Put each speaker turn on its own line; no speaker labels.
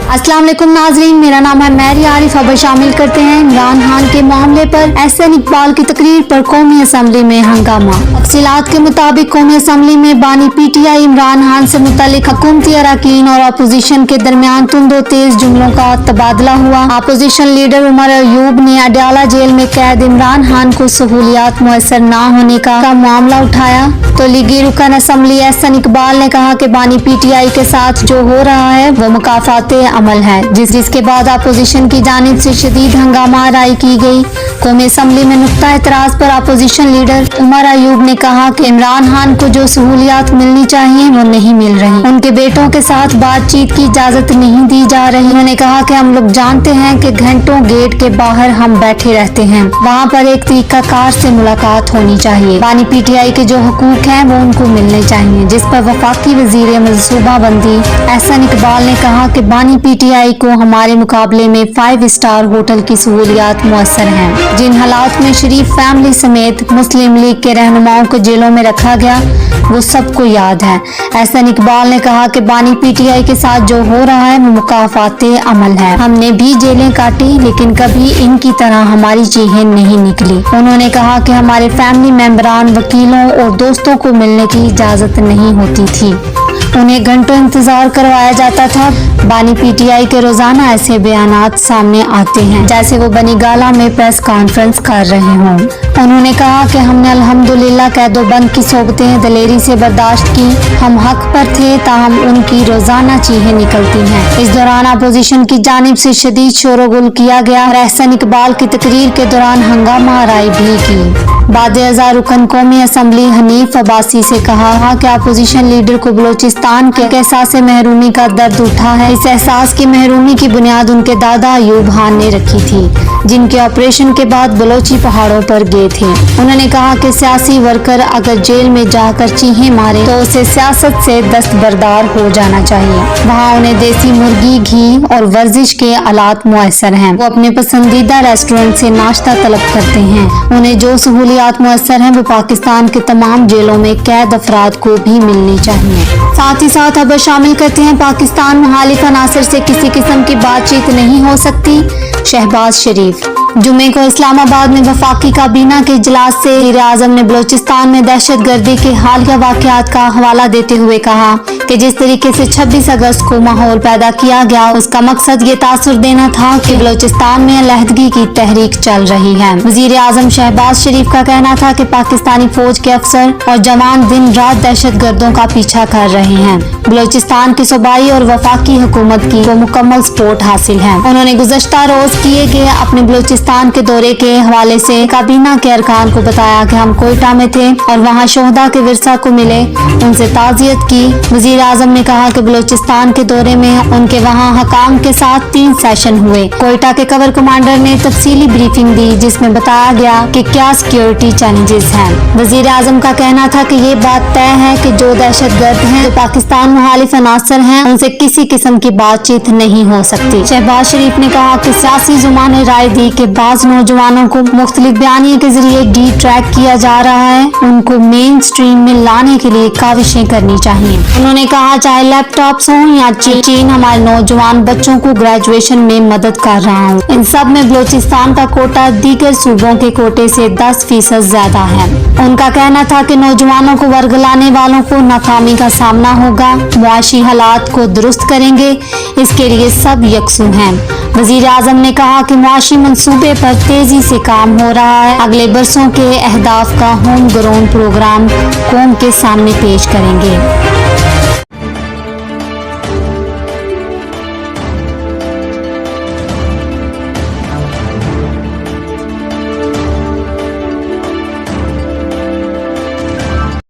अस्सलाम वालेकुम नाजरीन, मेरा नाम है मैरी आरिफ। खबर शामिल करते हैं इमरान खान के मामले पर एहसन इकबाल की तकरीर पर कौमी असम्बली में हंगामा। तफसीलात के मुताबिक कौमी असम्बली में बानी पीटीआई इमरान खान से मुतालिक हुकूमती अरकान और अपोजिशन के दरमियान तुंदो तेज जुमलों का तबादला हुआ। अपोजिशन लीडर उमर अयूब ने अडयाला जेल में कैद इमरान खान को सहूलियात मुयसर न होने का मामला उठाया तो लीगी रुकन असम्बली एहसन इकबाल ने कहा कि बानी पीटीआई के साथ जो हो रहा है वो मुकाफाते अमल है, जिसके बाद अपोजिशन की जानिब से शदीद हंगामा आराई की गई। कौमी असम्बली में नुक्ता एतराज पर अपोजिशन लीडर उमर अयूब ने कहा कि इमरान खान को जो सहूलियात मिलनी चाहिए वो नहीं मिल रही, उनके बेटों के साथ बातचीत की इजाजत नहीं दी जा रही। उन्होंने कहा कि हम लोग जानते हैं कि घंटों गेट के बाहर हम बैठे रहते हैं, वहाँ पर एक तरीकाकार से मुलाकात होनी चाहिए। बानी पीटीआई के जो हुकूक हैं वो उनको मिलने चाहिए, जिस पर वफाकी वजीर मनसूबाबंदी एहसन इकबाल ने कहा कि बानी पीटीआई को हमारे मुकाबले में 5 स्टार होटल की सहूलियात मुयसर हैं। जिन हालात में शरीफ फैमिली समेत मुस्लिम लीग के रहनुमाओं को जेलों में रखा गया वो सबको याद है। एहसन इकबाल ने कहा कि बानी पीटीआई के साथ जो हो रहा है वो मुकाफाते अमल है। हमने भी जेलें काटी लेकिन कभी इनकी तरह हमारी चीखें नहीं निकली। उन्होंने कहा कि हमारे फैमिली मेंबरान, वकीलों और दोस्तों को मिलने की इजाजत नहीं होती थी, उन्हें घंटों इंतजार करवाया जाता था। बानी पीटीआई के रोजाना ऐसे बयानात सामने आते हैं जैसे वो बनीगाला में प्रेस कॉन्फ्रेंस कर रहे हों। उन्होंने कहा कि हमने अल्हम्दुलिल्लाह कैदोबंद की सोबतें दलेरी से बर्दाश्त की, हम हक पर थे ताहम उनकी रोजाना चीखें निकलती हैं। इस दौरान अपोजिशन की जानिब से शदीद शोरगुल किया गया और एहसन इकबाल की तकरीर के दौरान हंगामा आराई भी की। बाद-ए-अज़ा रुकन कौमी असम्बली हनीफ अब्बासी से कहा कि अपोजिशन लीडर को बलोचिस्तान के एहसास महरूमी का दर्द उठा है। इस एहसास की महरूमी की बुनियाद उनके दादा अयूब खान ने रखी थी, जिनके ऑपरेशन के बाद बलोची पहाड़ों पर गए थे। उन्होंने कहा कि सियासी वर्कर अगर जेल में जाकर चीखें मारे तो उसे सियासत से दस्तबरदार हो जाना चाहिए। वहाँ उन्हें देसी मुर्गी, घी और वर्जिश के आलात मुयसर हैं। वो अपने पसंदीदा रेस्टोरेंट से नाश्ता तलब करते हैं। उन्हें जो सहूलियात मुयसर हैं वो पाकिस्तान के तमाम जेलों में कैद अफराद को भी मिलनी चाहिए। साथ ही साथ खबर शामिल करते हैं पाकिस्तान मुखालिफ अनासर से किसी किस्म की बातचीत नहीं हो सकती। शहबाज शरीफ जुमे को इस्लामाबाद में वफाकी काबीना के इजलास से वज़ीर-ए-आज़म ने बलोचिस्तान में दहशत गर्दी के हालिया वाक़यात का हवाला देते हुए कहा कि जिस तरीके से 26 अगस्त को माहौल पैदा किया गया उसका मकसद ये तासुर देना था कि बलोचिस्तान में अलहदगी की तहरीक चल रही है। वज़ीर-ए-आज़म शहबाज शरीफ का कहना था कि पाकिस्तानी फौज के अफसर और जवान दिन रात दहशत गर्दों का पीछा कर रहे हैं। बलोचिस्तान की सूबाई और वफाकी हुकूमत की को मुकम्मल सपोर्ट हासिल है। उन्होंने गुज़श्ता रोज किए गए अपने बलोचिस्तान के दौरे के हवाले से काबीना के अरकान को बताया कि हम कोयटा में थे और वहाँ शोहदा के विरसा को मिले, उनसे ताज़ियत की। वज़ीर-ए-आज़म ने कहा कि बलोचिस्तान के दौरे में उनके वहाँ हकाम के साथ 3 सेशन हुए। कोयटा के कवर कमांडर ने तफसीली ब्रीफिंग दी जिसमें बताया गया कि क्या सिक्योरिटी चैलेंजेस हैं। वज़ीर-ए-आज़म का कहना था कि ये बात तय है कि जो दहशत गर्द हैं, जो पाकिस्तान मुखालिफ अनासर हैं, उनसे किसी किस्म की बातचीत नहीं हो सकती। शहबाज शरीफ ने कहा कि सियासी जुबान ने राय दी कि बाज नौजवानों को मुख्तलिफ बयानिए के जरिए डी ट्रैक किया जा रहा है, उनको मेन स्ट्रीम में लाने के लिए काविशें करनी चाहिए। उन्होंने कहा चाहे लैपटॉप्स हों या चीन हमारे नौजवान बच्चों को ग्रेजुएशन में मदद कर रहा हूँ। इन सब में बलोचिस्तान का कोटा दीगर सूबों के कोटे से 10% ज्यादा है। उनका कहना था कि नौजवानों को वर्गलाने वालों को नाकामी का सामना होगा, मुआशी हालात को दुरुस्त करेंगे, इसके लिए सब यकसुन हैं। वज़ीर-ए-आज़म ने कहा कि मुआशी मंसूबे पर तेजी से काम हो रहा है, अगले बरसों के अहदाफ का होम ग्राउंड प्रोग्राम कौम के सामने पेश करेंगे।